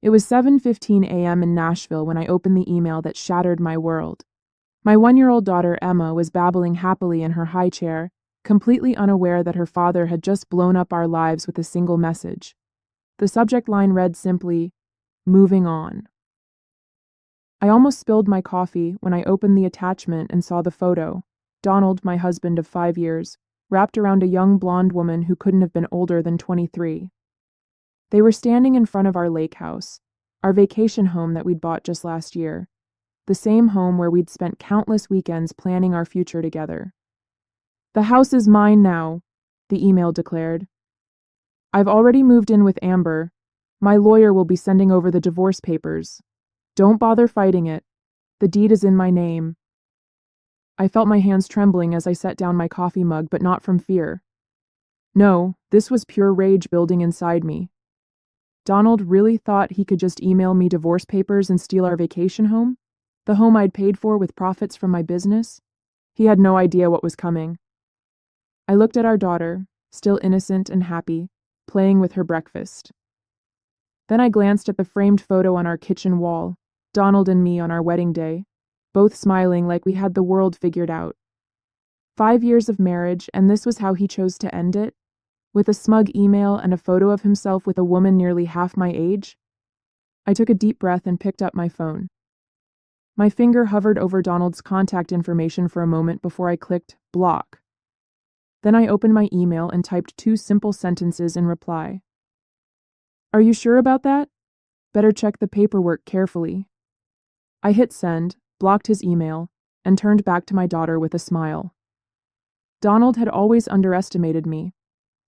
It was 7:15 a.m. in Nashville when I opened the email that shattered my world. My 1-year-old daughter, Emma, was babbling happily in her high chair, completely unaware that her father had just blown up our lives with a single message. The subject line read simply, "Moving on." I almost spilled my coffee when I opened the attachment and saw the photo. Donald, my husband of 5 years, wrapped around a young blonde woman who couldn't have been older than 23. They were standing in front of our lake house, our vacation home that we'd bought just last year, the same home where we'd spent countless weekends planning our future together. "The house is mine now," the email declared. "I've already moved in with Amber. My lawyer will be sending over the divorce papers. Don't bother fighting it. The deed is in my name." I felt my hands trembling as I set down my coffee mug, but not from fear. No, this was pure rage building inside me. Donald really thought he could just email me divorce papers and steal our vacation home? The home I'd paid for with profits from my business? He had no idea what was coming. I looked at our daughter, still innocent and happy, playing with her breakfast. Then I glanced at the framed photo on our kitchen wall, Donald and me on our wedding day, both smiling like we had the world figured out. 5 years of marriage, and this was how he chose to end it? With a smug email and a photo of himself with a woman nearly half my age? I took a deep breath and picked up my phone. My finger hovered over Donald's contact information for a moment before I clicked block. Then I opened my email and typed 2 simple sentences in reply. "Are you sure about that? Better check the paperwork carefully." I hit send, blocked his email, and turned back to my daughter with a smile. Donald had always underestimated me.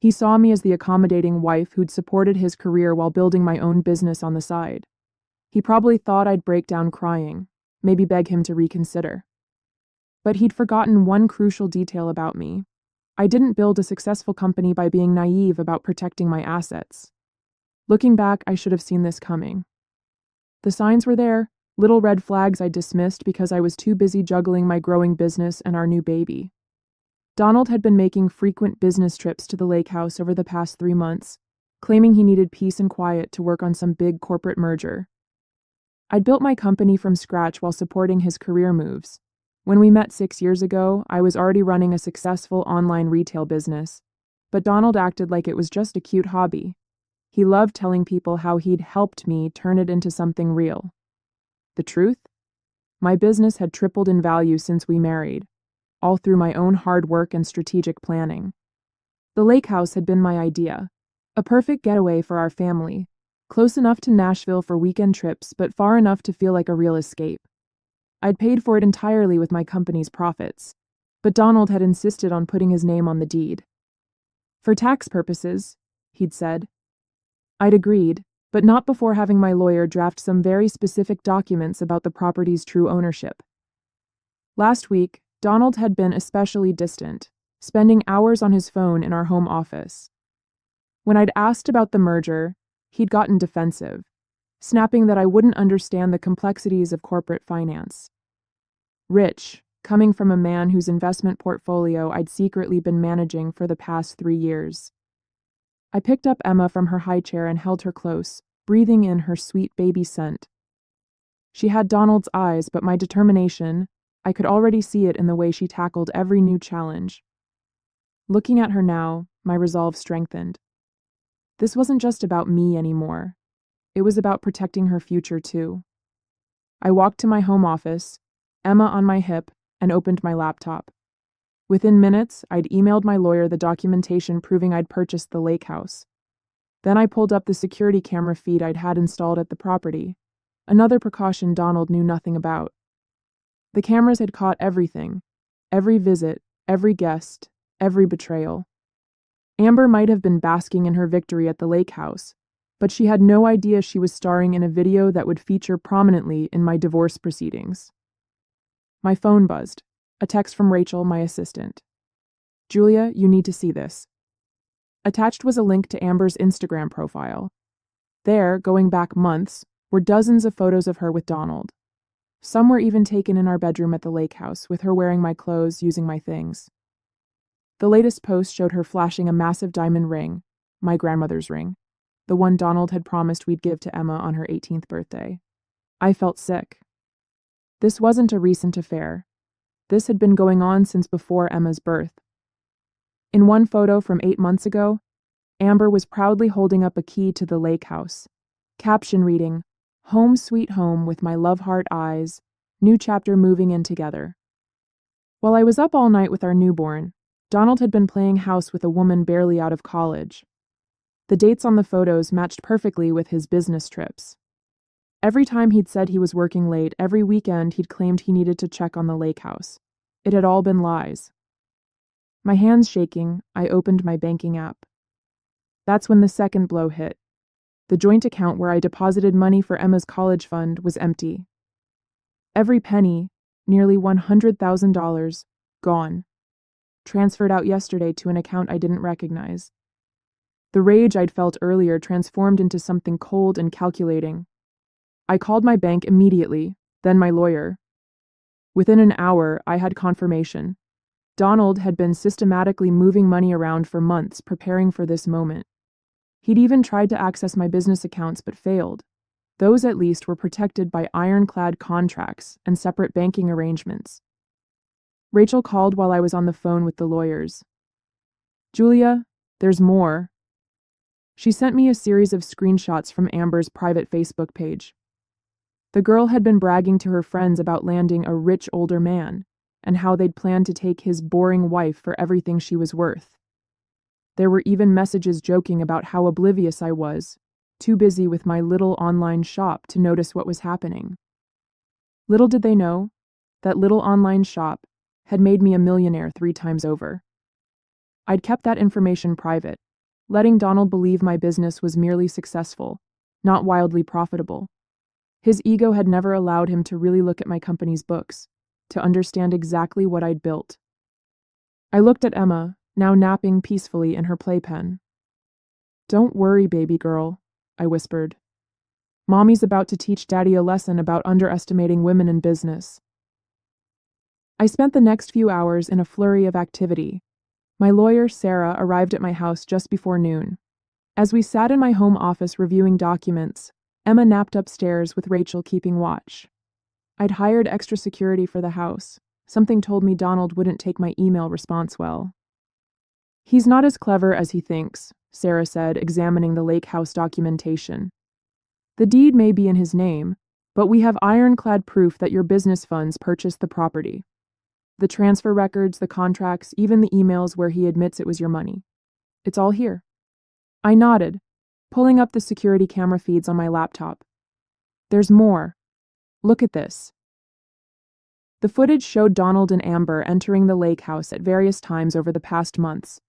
He saw me as the accommodating wife who'd supported his career while building my own business on the side. He probably thought I'd break down crying, maybe beg him to reconsider. But he'd forgotten one crucial detail about me. I didn't build a successful company by being naive about protecting my assets. Looking back, I should have seen this coming. The signs were there, little red flags I dismissed because I was too busy juggling my growing business and our new baby. Donald had been making frequent business trips to the lake house over the past 3 months, claiming he needed peace and quiet to work on some big corporate merger. I'd built my company from scratch while supporting his career moves. When we met 6 years ago, I was already running a successful online retail business, but Donald acted like it was just a cute hobby. He loved telling people how he'd helped me turn it into something real. The truth? My business had tripled in value since we married, all through my own hard work and strategic planning. The lake house had been my idea, a perfect getaway for our family, close enough to Nashville for weekend trips, but far enough to feel like a real escape. I'd paid for it entirely with my company's profits, but Donald had insisted on putting his name on the deed. "For tax purposes," he'd said. I'd agreed, but not before having my lawyer draft some very specific documents about the property's true ownership. Last week, Donald had been especially distant, spending hours on his phone in our home office. When I'd asked about the merger, he'd gotten defensive, snapping that I wouldn't understand the complexities of corporate finance. Rich, coming from a man whose investment portfolio I'd secretly been managing for the past 3 years. I picked up Emma from her high chair and held her close, breathing in her sweet baby scent. She had Donald's eyes, but my determination, I could already see it in the way she tackled every new challenge. Looking at her now, my resolve strengthened. This wasn't just about me anymore. It was about protecting her future, too. I walked to my home office, Emma on my hip, and opened my laptop. Within minutes, I'd emailed my lawyer the documentation proving I'd purchased the lake house. Then I pulled up the security camera feed I'd had installed at the property, another precaution Donald knew nothing about. The cameras had caught everything, every visit, every guest, every betrayal. Amber might have been basking in her victory at the lake house, but she had no idea she was starring in a video that would feature prominently in my divorce proceedings. My phone buzzed, a text from Rachel, my assistant. "Julia, you need to see this." Attached was a link to Amber's Instagram profile. There, going back months, were dozens of photos of her with Donald. Some were even taken in our bedroom at the lake house, with her wearing my clothes, using my things. The latest post showed her flashing a massive diamond ring, my grandmother's ring, the one Donald had promised we'd give to Emma on her 18th birthday. I felt sick. This wasn't a recent affair. This had been going on since before Emma's birth. In one photo from 8 months ago, Amber was proudly holding up a key to the lake house. Caption reading, "Home sweet home with my love heart eyes, new chapter moving in together." While I was up all night with our newborn, Donald had been playing house with a woman barely out of college. The dates on the photos matched perfectly with his business trips. Every time he'd said he was working late, every weekend he'd claimed he needed to check on the lake house. It had all been lies. My hands shaking, I opened my banking app. That's when the second blow hit. The joint account where I deposited money for Emma's college fund was empty. Every penny, nearly $100,000, gone. Transferred out yesterday to an account I didn't recognize. The rage I'd felt earlier transformed into something cold and calculating. I called my bank immediately, then my lawyer. Within an hour, I had confirmation. Donald had been systematically moving money around for months, preparing for this moment. He'd even tried to access my business accounts but failed. Those at least were protected by ironclad contracts and separate banking arrangements. Rachel called while I was on the phone with the lawyers. "Julia, there's more." She sent me a series of screenshots from Amber's private Facebook page. The girl had been bragging to her friends about landing a rich older man and how they'd planned to take his boring wife for everything she was worth. There were even messages joking about how oblivious I was, too busy with my little online shop to notice what was happening. Little did they know, that little online shop had made me a millionaire 3 times over. I'd kept that information private, letting Donald believe my business was merely successful, not wildly profitable. His ego had never allowed him to really look at my company's books, to understand exactly what I'd built. I looked at Emma, now napping peacefully in her playpen. "Don't worry, baby girl," I whispered. "Mommy's about to teach Daddy a lesson about underestimating women in business." I spent the next few hours in a flurry of activity. My lawyer, Sarah, arrived at my house just before noon. As we sat in my home office reviewing documents, Emma napped upstairs with Rachel keeping watch. I'd hired extra security for the house. Something told me Donald wouldn't take my email response well. "He's not as clever as he thinks," Sarah said, examining the lake house documentation. "The deed may be in his name, but we have ironclad proof that your business funds purchased the property. The transfer records, the contracts, even the emails where he admits it was your money. It's all here." I nodded, pulling up the security camera feeds on my laptop. "There's more. Look at this." The footage showed Donald and Amber entering the lake house at various times over the past months.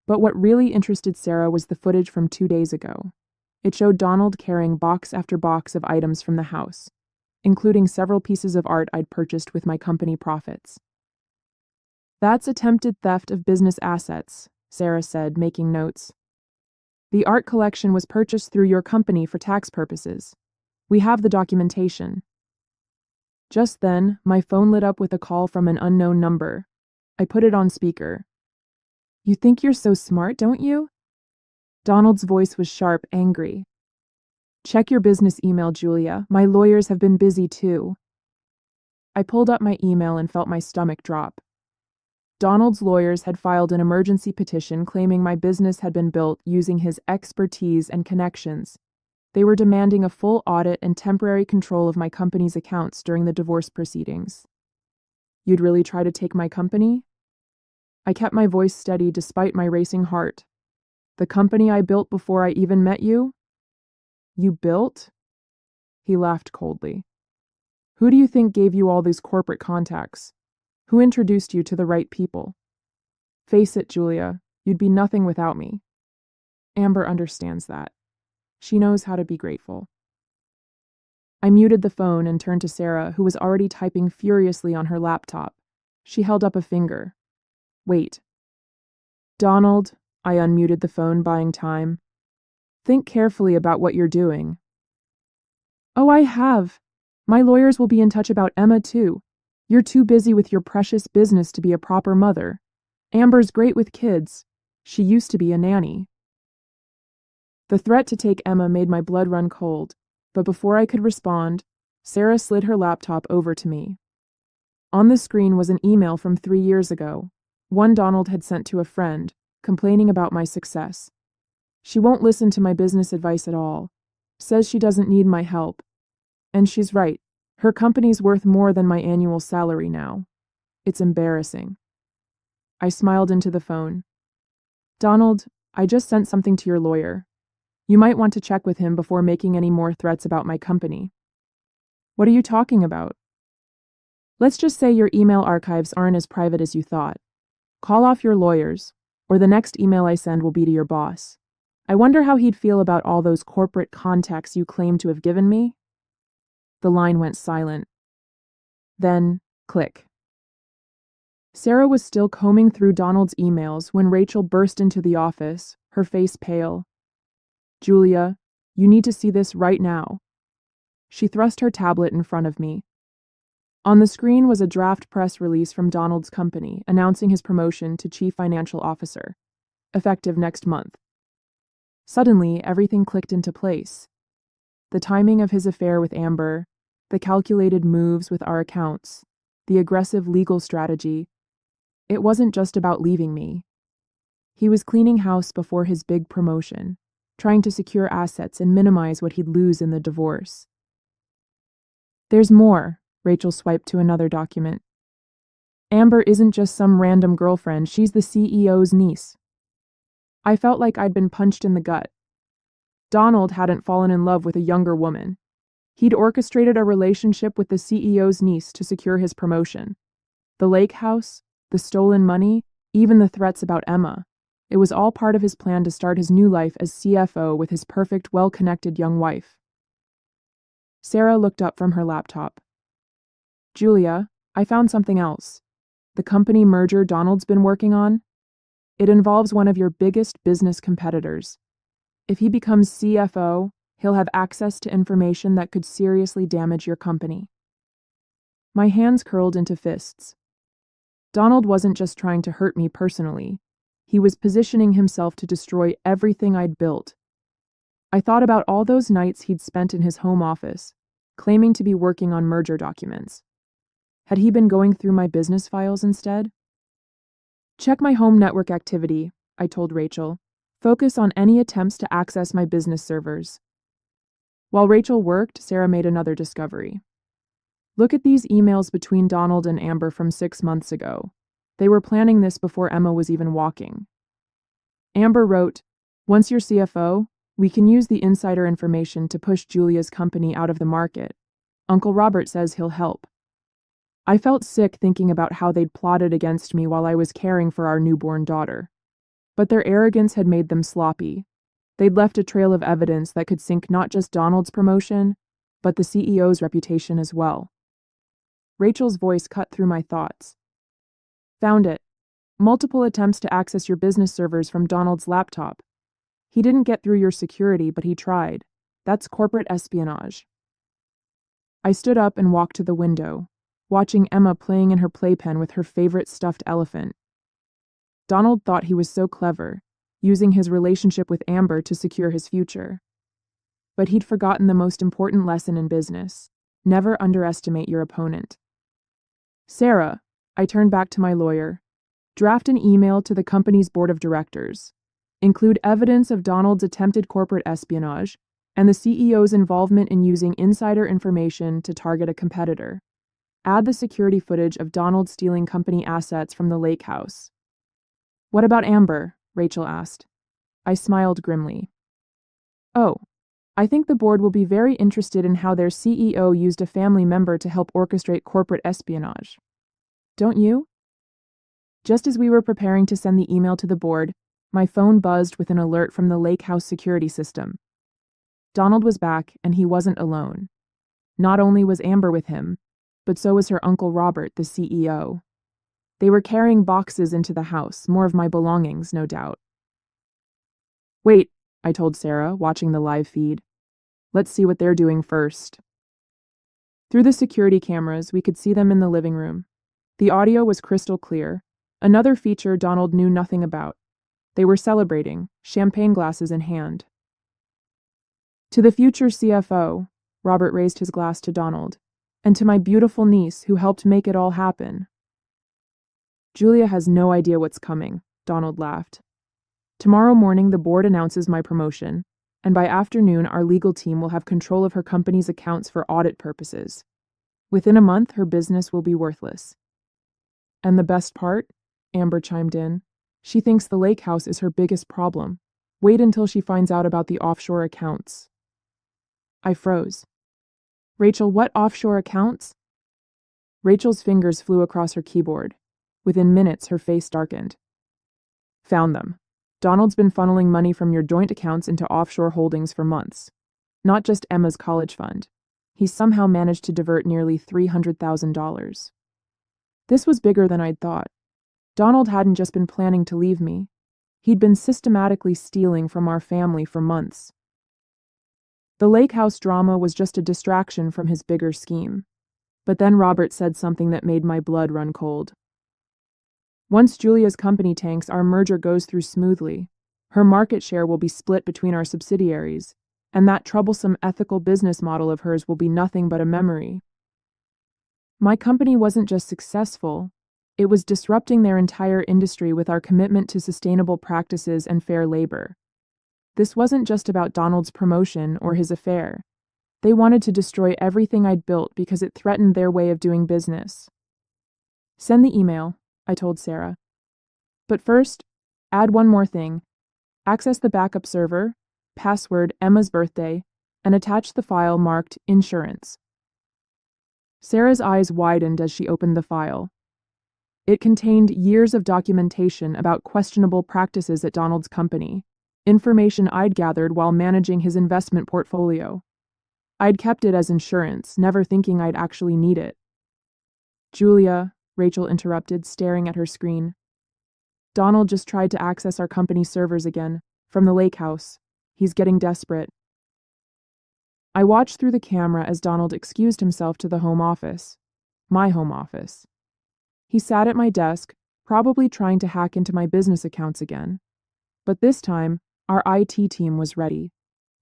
But what really interested Sarah was the footage from 2 days ago. It showed Donald carrying box after box of items from the house, including several pieces of art I'd purchased with my company profits. "That's attempted theft of business assets," Sarah said, making notes. "The art collection was purchased through your company for tax purposes. We have the documentation." Just then, my phone lit up with a call from an unknown number. I put it on speaker. "You think you're so smart, don't you?" Donald's voice was sharp, angry. "Check your business email, Julia. My lawyers have been busy too." I pulled up my email and felt my stomach drop. Donald's lawyers had filed an emergency petition claiming my business had been built using his expertise and connections. They were demanding a full audit and temporary control of my company's accounts during the divorce proceedings. "You'd really try to take my company?" I kept my voice steady despite my racing heart. "The company I built before I even met you?" "You built?" He laughed coldly. "Who do you think gave you all these corporate contacts? Who introduced you to the right people? Face it, Julia, you'd be nothing without me. Amber understands that. She knows how to be grateful." I muted the phone and turned to Sarah, who was already typing furiously on her laptop. She held up a finger. "Wait." "Donald," I unmuted the phone, buying time. "Think carefully about what you're doing." "Oh, I have. My lawyers will be in touch about Emma, too. You're too busy with your precious business to be a proper mother. Amber's great with kids. She used to be a nanny." The threat to take Emma made my blood run cold, but before I could respond, Sarah slid her laptop over to me. On the screen was an email from 3 years ago, one Donald had sent to a friend, complaining about my success. She won't listen to my business advice at all, says she doesn't need my help. And she's right, her company's worth more than my annual salary now. It's embarrassing. I smiled into the phone. Donald, I just sent something to your lawyer. You might want to check with him before making any more threats about my company. What are you talking about? Let's just say your email archives aren't as private as you thought. Call off your lawyers, or the next email I send will be to your boss. I wonder how he'd feel about all those corporate contacts you claim to have given me. The line went silent. Then, click. Sarah was still combing through Donald's emails when Rachel burst into the office, her face pale. Julia, you need to see this right now. She thrust her tablet in front of me. On the screen was a draft press release from Donald's company announcing his promotion to Chief Financial Officer, effective next month. Suddenly, everything clicked into place. The timing of his affair with Amber, the calculated moves with our accounts, the aggressive legal strategy. It wasn't just about leaving me. He was cleaning house before his big promotion, trying to secure assets and minimize what he'd lose in the divorce. There's more. Rachel swiped to another document. Amber isn't just some random girlfriend, she's the CEO's niece. I felt like I'd been punched in the gut. Donald hadn't fallen in love with a younger woman. He'd orchestrated a relationship with the CEO's niece to secure his promotion. The lake house, the stolen money, even the threats about Emma. It was all part of his plan to start his new life as CFO with his perfect, well-connected young wife. Sarah looked up from her laptop. Julia, I found something else. The company merger Donald's been working on? It involves one of your biggest business competitors. If he becomes CFO, he'll have access to information that could seriously damage your company. My hands curled into fists. Donald wasn't just trying to hurt me personally. He was positioning himself to destroy everything I'd built. I thought about all those nights he'd spent in his home office, claiming to be working on merger documents. Had he been going through my business files instead? Check my home network activity, I told Rachel. Focus on any attempts to access my business servers. While Rachel worked, Sarah made another discovery. Look at these emails between Donald and Amber from 6 months ago. They were planning this before Emma was even walking. Amber wrote, "Once you're CFO, we can use the insider information to push Julia's company out of the market. Uncle Robert says he'll help." I felt sick thinking about how they'd plotted against me while I was caring for our newborn daughter. But their arrogance had made them sloppy. They'd left a trail of evidence that could sink not just Donald's promotion, but the CEO's reputation as well. Rachel's voice cut through my thoughts. Found it. Multiple attempts to access your business servers from Donald's laptop. He didn't get through your security, but he tried. That's corporate espionage. I stood up and walked to the window, watching Emma playing in her playpen with her favorite stuffed elephant. Donald thought he was so clever, using his relationship with Amber to secure his future. But he'd forgotten the most important lesson in business: never underestimate your opponent. Sarah, I turned back to my lawyer, draft an email to the company's board of directors. Include evidence of Donald's attempted corporate espionage and the CEO's involvement in using insider information to target a competitor. Add the security footage of Donald stealing company assets from the lake house. What about Amber? Rachel asked. I smiled grimly. Oh, I think the board will be very interested in how their CEO used a family member to help orchestrate corporate espionage. Don't you? Just as we were preparing to send the email to the board, my phone buzzed with an alert from the lake house security system. Donald was back, and he wasn't alone. Not only was Amber with him, but so was her Uncle Robert, the CEO. They were carrying boxes into the house, more of my belongings, no doubt. Wait, I told Sarah, watching the live feed. Let's see what they're doing first. Through the security cameras, we could see them in the living room. The audio was crystal clear, another feature Donald knew nothing about. They were celebrating, champagne glasses in hand. To the future CFO, Robert raised his glass to Donald, and to my beautiful niece who helped make it all happen. Julia has no idea what's coming, Donald laughed. Tomorrow morning the board announces my promotion, and by afternoon our legal team will have control of her company's accounts for audit purposes. Within a month her business will be worthless. And the best part? Amber chimed in. She thinks the lake house is her biggest problem. Wait until she finds out about the offshore accounts. I froze. Rachel, what offshore accounts? Rachel's fingers flew across her keyboard. Within minutes, her face darkened. Found them. Donald's been funneling money from your joint accounts into offshore holdings for months. Not just Emma's college fund. He's somehow managed to divert nearly $300,000. This was bigger than I'd thought. Donald hadn't just been planning to leave me. He'd been systematically stealing from our family for months. The lake house drama was just a distraction from his bigger scheme. But then Robert said something that made my blood run cold. Once Julia's company tanks, our merger goes through smoothly. Her market share will be split between our subsidiaries, and that troublesome ethical business model of hers will be nothing but a memory. My company wasn't just successful, it was disrupting their entire industry with our commitment to sustainable practices and fair labor. This wasn't just about Donald's promotion or his affair. They wanted to destroy everything I'd built because it threatened their way of doing business. Send the email, I told Sarah. But first, add one more thing. Access the backup server, password Emma's birthday, and attach the file marked Insurance. Sarah's eyes widened as she opened the file. It contained years of documentation about questionable practices at Donald's company, information I'd gathered while managing his investment portfolio. I'd kept it as insurance, never thinking I'd actually need it. Julia, Rachel interrupted, staring at her screen. Donald just tried to access our company's servers again, from the lake house. He's getting desperate. I watched through the camera as Donald excused himself to the home office. My home office. He sat at my desk, probably trying to hack into my business accounts again. But this time, our IT team was ready.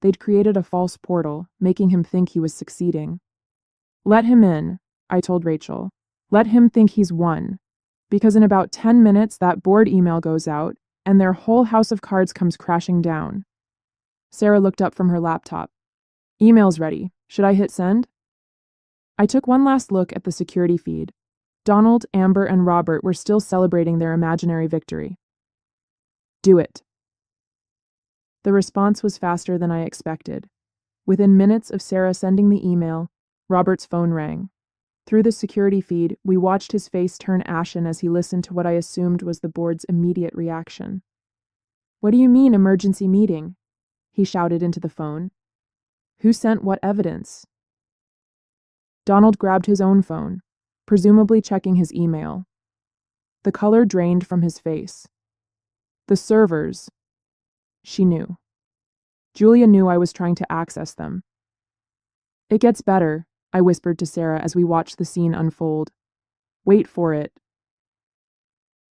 They'd created a false portal, making him think he was succeeding. Let him in, I told Rachel. Let him think he's won. Because in about 10 minutes, that board email goes out, and their whole house of cards comes crashing down. Sarah looked up from her laptop. Email's ready. Should I hit send? I took one last look at the security feed. Donald, Amber, and Robert were still celebrating their imaginary victory. Do it. The response was faster than I expected. Within minutes of Sarah sending the email, Robert's phone rang. Through the security feed, we watched his face turn ashen as he listened to what I assumed was the board's immediate reaction. What do you mean, emergency meeting? He shouted into the phone. Who sent what evidence? Donald grabbed his own phone, presumably checking his email. The color drained from his face. The servers. She knew. Julia knew I was trying to access them. It gets better, I whispered to Sarah as we watched the scene unfold. Wait for it.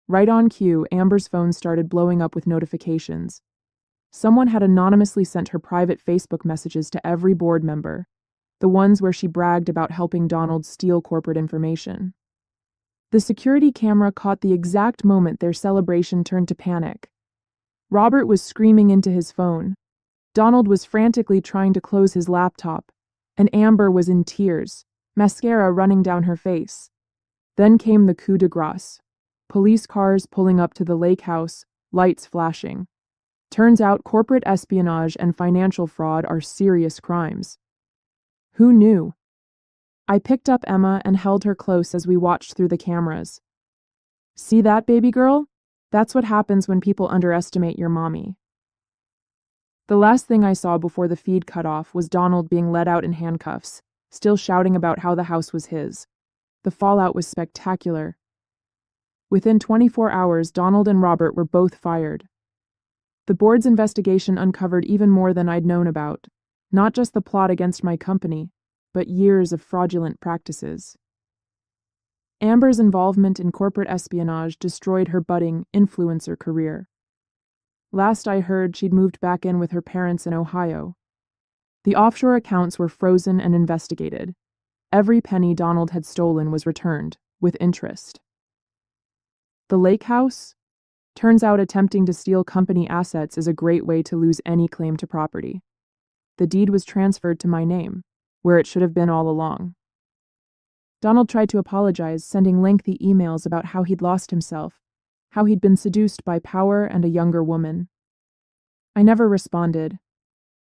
Right on cue, Amber's phone started blowing up with notifications. Someone had anonymously sent her private Facebook messages to every board member, the ones where she bragged about helping Donald steal corporate information. The security camera caught the exact moment their celebration turned to panic. Robert was screaming into his phone. Donald was frantically trying to close his laptop, and Amber was in tears, mascara running down her face. Then came the coup de grace. Police cars pulling up to the lake house, lights flashing. Turns out corporate espionage and financial fraud are serious crimes. Who knew? I picked up Emma and held her close as we watched through the cameras. See that, baby girl? That's what happens when people underestimate your mommy. The last thing I saw before the feed cut off was Donald being led out in handcuffs, still shouting about how the house was his. The fallout was spectacular. Within 24 hours, Donald and Robert were both fired. The board's investigation uncovered even more than I'd known about, not just the plot against my company, but years of fraudulent practices. Amber's involvement in corporate espionage destroyed her budding influencer career. Last I heard, she'd moved back in with her parents in Ohio. The offshore accounts were frozen and investigated. Every penny Donald had stolen was returned, with interest. The lake house? Turns out attempting to steal company assets is a great way to lose any claim to property. The deed was transferred to my name, where it should have been all along. Donald tried to apologize, sending lengthy emails about how he'd lost himself, how he'd been seduced by power and a younger woman. I never responded.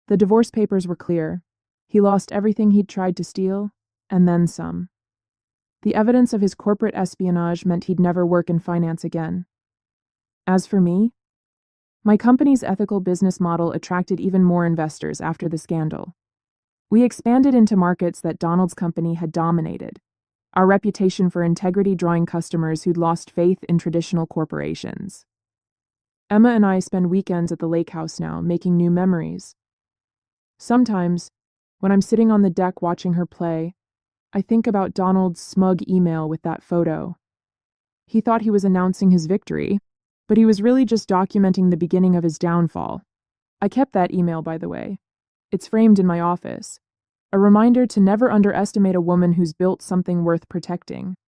The divorce papers were clear. He lost everything he'd tried to steal, and then some. The evidence of his corporate espionage meant he'd never work in finance again. As for me, my company's ethical business model attracted even more investors after the scandal. We expanded into markets that Donald's company had dominated, our reputation for integrity drawing customers who'd lost faith in traditional corporations. Emma and I spend weekends at the lake house now, making new memories. Sometimes, when I'm sitting on the deck watching her play, I think about Donald's smug email with that photo. He thought he was announcing his victory, but he was really just documenting the beginning of his downfall. I kept that email, by the way. It's framed in my office. A reminder to never underestimate a woman who's built something worth protecting.